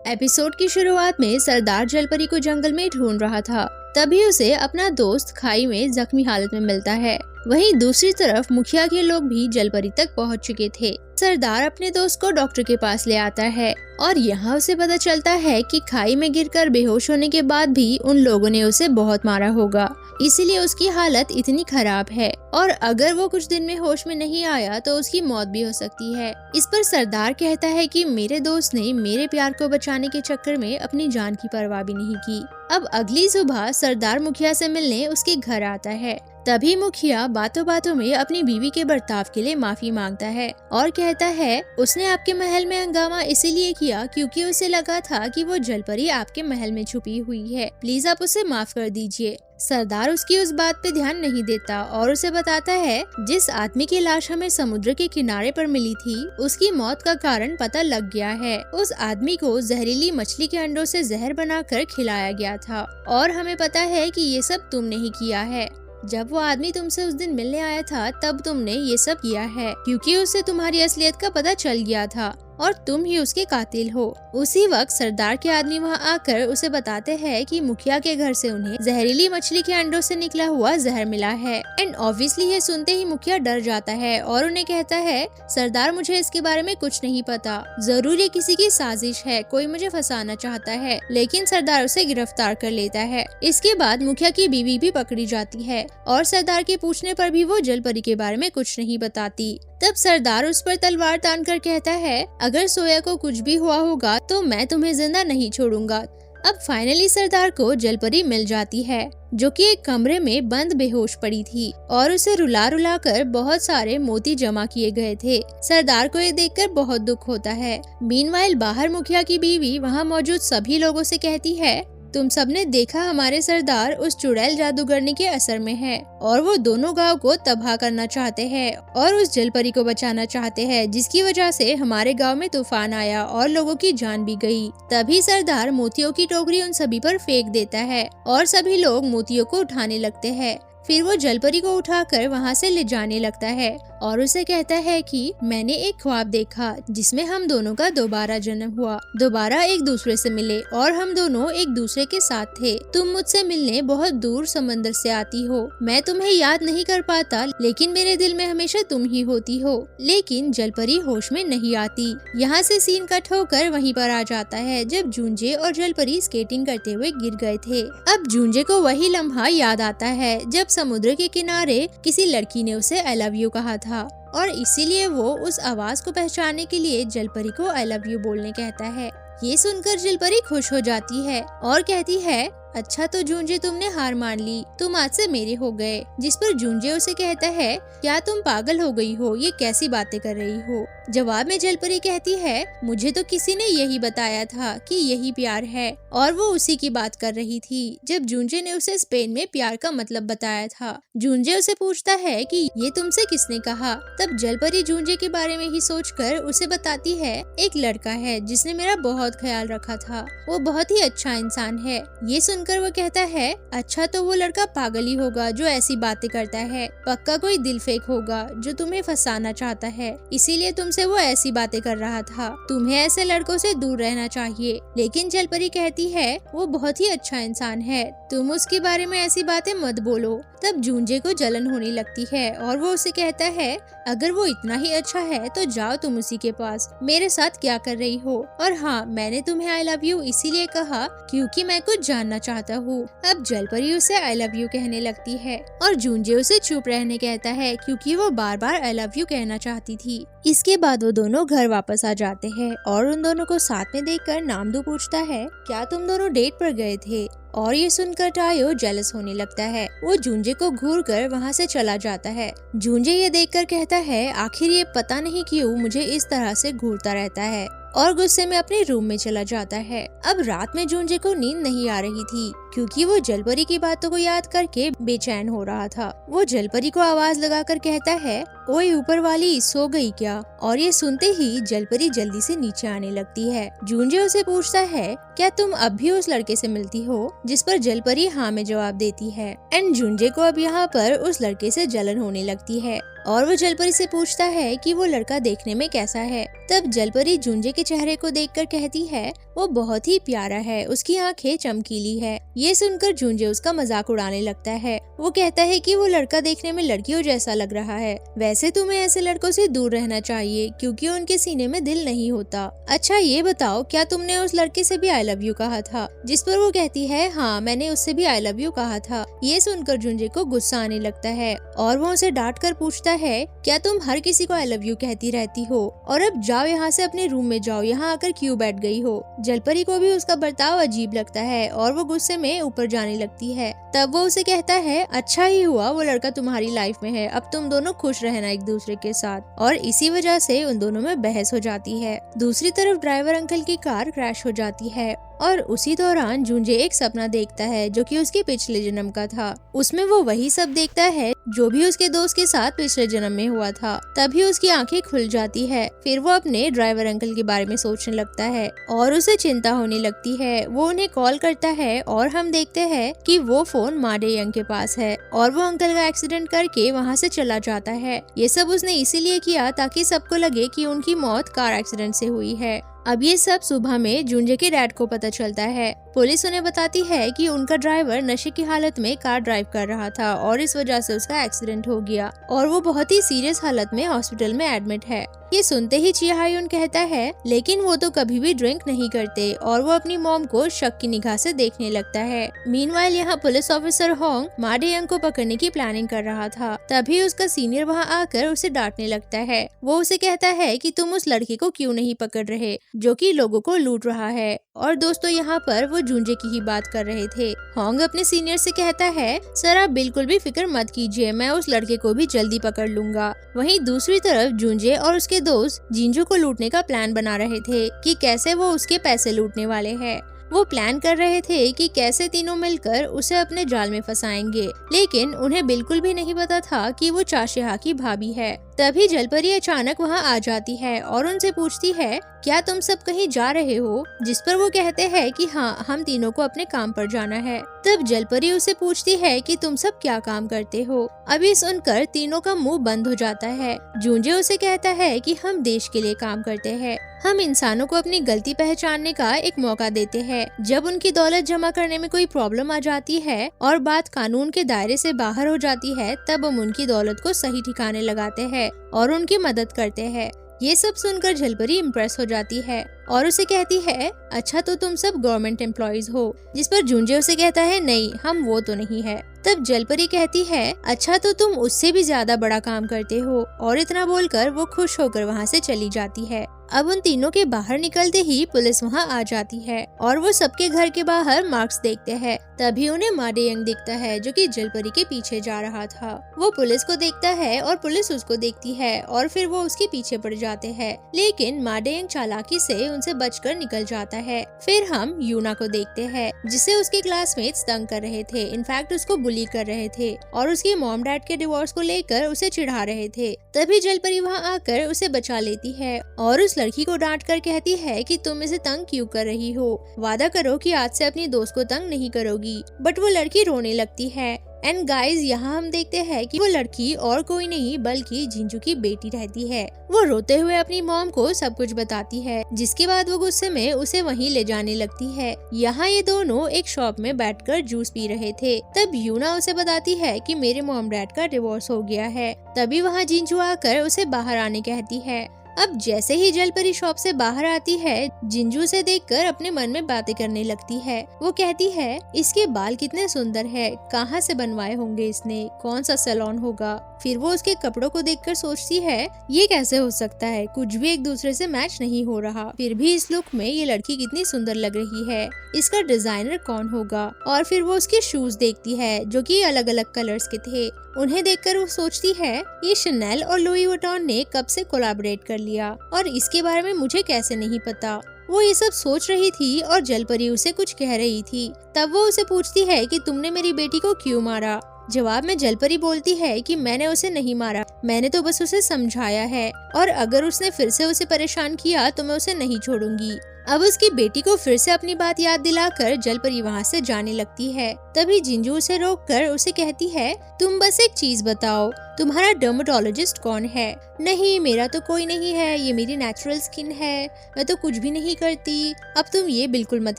Episode की शुरुआत में सरदार जलपरी को जंगल में ढूंढ रहा था, तभी उसे अपना दोस्त खाई में जख्मी हालत में मिलता है। वहीं दूसरी तरफ मुखिया के लोग भी जलपरी तक पहुंच चुके थे। सरदार अपने दोस्त को डॉक्टर के पास ले आता है और यहाँ उसे पता चलता है कि खाई में गिरकर बेहोश होने के बाद भी उन लोगों ने उसे बहुत मारा होगा, इसीलिए उसकी हालत इतनी खराब है और अगर वो कुछ दिन में होश में नहीं आया तो उसकी मौत भी हो सकती है। इस पर सरदार कहता है कि मेरे दोस्त ने मेरे प्यार को बचाने के चक्कर में अपनी जान की परवाह भी नहीं की। अब अगली सुबह सरदार मुखिया से मिलने उसके घर आता है। तभी मुखिया बातों बातों में अपनी बीवी के बर्ताव के लिए माफी मांगता है और कहता है उसने आपके महल में हंगामा इसीलिए किया क्योंकि उसे लगा था कि वो जलपरी आपके महल में छुपी हुई है, प्लीज आप उसे माफ कर दीजिए। सरदार उसकी उस बात पे ध्यान नहीं देता और उसे बताता है जिस आदमी की लाश हमें समुद्र के किनारे पर मिली थी उसकी मौत का कारण पता लग गया है। उस आदमी को जहरीली मछली के अंडों से जहर बनाकर खिलाया गया था और हमें पता है कि ये सब तुमने ही किया है। जब वो आदमी तुमसे उस दिन मिलने आया था तब तुमने ये सब किया है क्योंकि उसे तुम्हारी असलियत का पता चल गया था और तुम ही उसके कातिल हो। उसी वक्त सरदार के आदमी वहाँ आकर उसे बताते हैं कि मुखिया के घर से उन्हें जहरीली मछली के अंडों से निकला हुआ जहर मिला है। एंड ऑब्वियसली ये सुनते ही मुखिया डर जाता है और उन्हें कहता है सरदार मुझे इसके बारे में कुछ नहीं पता, जरूर ये किसी की साजिश है, कोई मुझे फंसाना चाहता है। लेकिन सरदार उसे गिरफ्तार कर लेता है। इसके बाद मुखिया की बीवी भी पकड़ी जाती है और सरदार के पूछने पर भी वो जलपरी के बारे में कुछ नहीं बताती। तब सरदार उस पर तलवार तान कर कहता है अगर सोया को कुछ भी हुआ होगा तो मैं तुम्हें जिंदा नहीं छोड़ूंगा। अब फाइनली सरदार को जलपरी मिल जाती है जो कि एक कमरे में बंद बेहोश पड़ी थी और उसे रुला रुला कर बहुत सारे मोती जमा किए गए थे। सरदार को ये देखकर बहुत दुख होता है। मीनवाइल बाहर मुखिया की बीवी वहाँ मौजूद सभी लोगों से कहती है तुम सबने देखा हमारे सरदार उस चुड़ैल जादूगरनी के असर में है और वो दोनों गांव को तबाह करना चाहते हैं और उस जलपरी को बचाना चाहते हैं जिसकी वजह से हमारे गांव में तूफान आया और लोगों की जान भी गई। तभी सरदार मोतियों की टोकरी उन सभी पर फेंक देता है और सभी लोग मोतियों को उठाने लगते हैं। फिर वो जलपरी को उठाकर वहाँ से ले जाने लगता है और उसे कहता है कि मैंने एक ख्वाब देखा जिसमें हम दोनों का दोबारा जन्म हुआ, दोबारा एक दूसरे से मिले और हम दोनों एक दूसरे के साथ थे। तुम मुझसे मिलने बहुत दूर समंदर से आती हो, मैं तुम्हें याद नहीं कर पाता लेकिन मेरे दिल में हमेशा तुम ही होती हो। लेकिन जलपरी होश में नहीं आती। यहाँ से सीन कट होकर वहीं पर आ जाता है जब जूंजे और जलपरी स्केटिंग करते हुए गिर गए थे। अब जूंजे को वही लम्हा याद आता है जब समुद्र के किनारे किसी लड़की ने उसे आई लव यू कहा था और इसीलिए वो उस आवाज को पहचानने के लिए जलपरी को आई लव यू बोलने कहता है। ये सुनकर जलपरी खुश हो जाती है और कहती है अच्छा तो जूंजे तुमने हार मान ली, तुम आज से मेरे हो गए। जिस पर जूंजे उसे कहता है क्या तुम पागल हो गई हो, ये कैसी बातें कर रही हो। जवाब में जलपरी कहती है मुझे तो किसी ने यही बताया था कि यही प्यार है और वो उसी की बात कर रही थी जब जूंजे ने उसे स्पेन में प्यार का मतलब बताया था। जूंजे उसे पूछता है कि ये तुमसे किसने कहा। तब जलपरी जूंजे के बारे में ही सोचकर उसे बताती है एक लड़का है जिसने मेरा बहुत ख्याल रखा था, वो बहुत ही अच्छा इंसान है। ये सुनकर वो कहता है अच्छा तो वो लड़का पागल ही होगा जो ऐसी बातें करता है, पक्का कोई दिल फेक होगा जो तुम्हें फंसाना चाहता है, इसीलिए तुमसे वो ऐसी बातें कर रहा था। तुम्हें ऐसे लड़कों से दूर रहना चाहिए। लेकिन जलपरी कहती है वो बहुत ही अच्छा इंसान है, तुम उसके बारे में ऐसी बातें मत बोलो। तब जूंजे को जलन होने लगती है और वो उसे कहता है अगर वो इतना ही अच्छा है तो जाओ तुम उसी के पास, मेरे साथ क्या कर रही हो। और हाँ, मैंने तुम्हें आई लव यू इसीलिए कहा क्योंकि मैं कुछ जानना चाहता हूँ। अब जलपरी उसे आई लव यू कहने लगती है और जूंजे उसे चुप रहने कहता है क्योंकि वो बार बार आई लव यू कहना चाहती थी। इसके बाद वो दोनों घर वापस आ जाते हैं और उन दोनों को साथ में देखकर नामदू पूछता है क्या तुम दोनों डेट पर गए थे। और ये सुनकर टायो जेलस होने लगता है। वो जूंजे को घूर कर वहाँ से चला जाता है। जूंजे ये देखकर कहता है आखिर ये पता नहीं क्यों मुझे इस तरह से घूरता रहता है और गुस्से में अपने रूम में चला जाता है। अब रात में जूंजे को नींद नहीं आ रही थी क्योंकि वो जलपरी की बातों को याद करके बेचैन हो रहा था। वो जलपरी को आवाज लगाकर कहता है ओए ऊपर वाली, सो गई क्या? और ये सुनते ही जलपरी जल्दी से नीचे आने लगती है। जूंजे उसे पूछता है, क्या तुम अब भी उस लड़के से मिलती हो? जिस पर जलपरी हाँ में जवाब देती है। एंड जूंजे को अब यहाँ पर उस लड़के से जलन होने लगती है और वो जलपरी से पूछता है कि वो लड़का देखने में कैसा है। तब जलपरी जूंजे के चेहरे को देखकर कहती है, वो बहुत ही प्यारा है, उसकी आंखें चमकीली है। ये सुनकर जूंजे उसका मजाक उड़ाने लगता है। वो कहता है कि वो लड़का देखने में लड़कियों जैसा लग रहा है। वैसे तुम्हें ऐसे लड़कों से दूर रहना चाहिए क्योंकि उनके सीने में दिल नहीं होता। अच्छा ये बताओ, क्या तुमने उस लड़के से भी आई लव यू कहा था? जिस पर वो कहती है, हाँ मैंने उससे भी आई लव यू कहा था। ये सुनकर जूंजे को गुस्सा आने लगता है और वो उसे डांट कर पूछता है, क्या तुम हर किसी को आई लव यू कहती रहती हो? और अब जाओ यहाँ से, अपने रूम में जाओ, यहाँ आकर क्यों बैठ गई हो? जलपरी को भी उसका बर्ताव अजीब लगता है और वो गुस्से में ऊपर जाने लगती है। तब वो उसे कहता है, अच्छा ही हुआ वो लड़का तुम्हारी लाइफ में है, अब तुम दोनों खुश रहना एक दूसरे के साथ। और इसी वजह से उन दोनों में बहस हो जाती है। दूसरी तरफ ड्राइवर अंकल की कार क्रैश हो जाती है और उसी दौरान जूंजे एक सपना देखता है जो कि उसके पिछले जन्म का था। उसमें वो वही सब देखता है जो भी उसके दोस्त के साथ पिछले जन्म में हुआ था। तभी उसकी आंखें खुल जाती है। फिर वो अपने ड्राइवर अंकल के बारे में सोचने लगता है और उसे चिंता होने लगती है। वो उन्हें कॉल करता है और हम देखते हैं कि वो फोन माडे यंग के पास है और वो अंकल का एक्सीडेंट करके वहाँ से चला जाता है। ये सब उसने इसीलिए किया ताकि सबको लगे कि उनकी मौत कार एक्सीडेंट से हुई है। अब ये सब सुबह में जूंजे के डैड को पता चलता है। पुलिस उन्हें बताती है कि उनका ड्राइवर नशे की हालत में कार ड्राइव कर रहा था और इस वजह से उसका एक्सीडेंट हो गया और वो बहुत ही सीरियस हालत में हॉस्पिटल में एडमिट है। ये सुनते ही चिहायुन कहता है, लेकिन वो तो कभी भी ड्रिंक नहीं करते, और वो अपनी मॉम को शक की निगाह से देखने लगता है। मीनवाइल यहाँ पुलिस ऑफिसर होंग माडे यंग को पकड़ने की प्लानिंग कर रहा था। तभी उसका सीनियर वहाँ आकर उसे डांटने लगता है। वो उसे कहता है कि तुम उस लड़के को क्यों नहीं पकड़ रहे जो कि लोगों को लूट रहा है। और दोस्तों यहाँ पर वो जूंजे की ही बात कर रहे थे। होंग अपने सीनियर से कहता है, सर आप बिल्कुल भी फिक्र मत कीजिए, मैं उस लड़के को भी जल्दी पकड़ लूंगा। वहीं दूसरी तरफ जूंजे और उसके दोस्त जिंजू को लूटने का प्लान बना रहे थे कि कैसे वो उसके पैसे लूटने वाले हैं। वो प्लान कर रहे थे कि कैसे तीनों मिलकर उसे अपने जाल में फंसाएंगे, लेकिन उन्हें बिल्कुल भी नहीं पता था कि वो चाशिहा की भाभी है। तभी जलपरी अचानक वहाँ आ जाती है और उनसे पूछती है, क्या तुम सब कहीं जा रहे हो? जिस पर वो कहते हैं कि हाँ, हम तीनों को अपने काम पर जाना है। तब जलपरी उसे पूछती है कि तुम सब क्या काम करते हो? अभी सुनकर तीनों का मुंह बंद हो जाता है। जूंजे उसे कहता है कि हम देश के लिए काम करते हैं, हम इंसानों को अपनी गलती पहचानने का एक मौका देते हैं। जब उनकी दौलत जमा करने में कोई प्रॉब्लम आ जाती है और बात कानून के दायरे से बाहर हो जाती है, तब हम उनकी दौलत को सही ठिकाने लगाते हैं और उनकी मदद करते हैं। ये सब सुनकर जलपरी इम्प्रेस हो जाती है और उसे कहती है, अच्छा तो तुम सब गवर्नमेंट एम्प्लॉइज हो? जिस पर जूंजे उसे कहता है, नहीं, हम वो तो नहीं है। तब जलपरी कहती है, अच्छा तो तुम उससे भी ज्यादा बड़ा काम करते हो। और इतना बोलकर वो खुश होकर वहाँ से चली जाती है। अब उन तीनों के बाहर निकलते ही पुलिस वहाँ आ जाती है और वो सबके घर के बाहर मार्क्स देखते हैं। तभी उन्हें माडे यंग दिखता है जो कि जलपरी के पीछे जा रहा था। वो पुलिस को देखता है और पुलिस उसको देखती है और फिर वो उसके पीछे पड़ जाते हैं, लेकिन माडे यंग चालाकी से उनसे बचकर निकल जाता है। फिर हम यूना को देखते हैं जिसे उसके क्लासमेट्स तंग कर रहे थे, इनफैक्ट उसको बुली कर रहे थे और उसके मॉम डैड के डिवोर्स को लेकर उसे चिढ़ा रहे थे। तभी जलपरी वहाँ आकर उसे बचा लेती है और उस लड़की को डांट कर कहती है कि तुम इसे तंग क्यों कर रही हो? वादा करो कि आज से अपनी दोस्त को तंग नहीं करोगी। बट वो लड़की रोने लगती है। एंड गाइज यहाँ हम देखते हैं कि वो लड़की और कोई नहीं बल्कि जिंजू की बेटी रहती है। वो रोते हुए अपनी मॉम को सब कुछ बताती है, जिसके बाद वो गुस्से में उसे वहीं ले जाने लगती है। यहाँ ये दोनों एक शॉप में बैठकर जूस पी रहे थे। तब यूना उसे बताती है कि मेरे मॉम डैड का डिवोर्स हो गया है। तभी वहाँ जिंजू आकर उसे बाहर आने कहती है। अब जैसे ही जलपरी शॉप से बाहर आती है, जिंजू से देखकर अपने मन में बातें करने लगती है। वो कहती है, इसके बाल कितने सुंदर है, कहाँ से बनवाए होंगे इसने, कौन सा सैलून होगा। फिर वो उसके कपड़ों को देखकर सोचती है, ये कैसे हो सकता है, कुछ भी एक दूसरे से मैच नहीं हो रहा। फिर भी इस लुक में ये लड़की कितनी सुंदर लग रही है, इसका डिजाइनर कौन होगा। और फिर वो उसके शूज देखती है जो कि अलग अलग कलर्स के थे। उन्हें देखकर वो सोचती है, ये शनेल और लुई वुइटन ने कब से कोलैबोरेट कर लिया और इसके बारे में मुझे कैसे नहीं पता। वो ये सब सोच रही थी और जलपरी उसे कुछ कह रही थी। तब वो उसे पूछती है कि तुमने मेरी बेटी को क्यों मारा। जवाब में जलपरी बोलती है कि मैंने उसे नहीं मारा, मैंने तो बस उसे समझाया है और अगर उसने फिर से उसे परेशान किया तो मैं उसे नहीं छोड़ूंगी। अब उसकी बेटी को फिर से अपनी बात याद दिलाकर जलपरी वहाँ से जाने लगती है। तभी जिंजू उसे रोककर उसे कहती है, तुम बस एक चीज बताओ, तुम्हारा डर्मेटोलॉजिस्ट कौन है? नहीं, मेरा तो कोई नहीं है, ये मेरी नेचुरल स्किन है, मैं तो कुछ भी नहीं करती, अब तुम ये बिल्कुल मत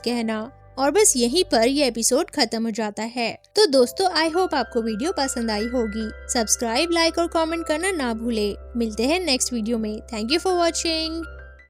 कहना। और बस यहीं पर ये एपिसोड खत्म हो जाता है। तो दोस्तों, आई होप आपको वीडियो पसंद आई होगी। सब्सक्राइब, लाइक और कमेंट करना ना भूले। मिलते हैं नेक्स्ट वीडियो में। Thank you for watching.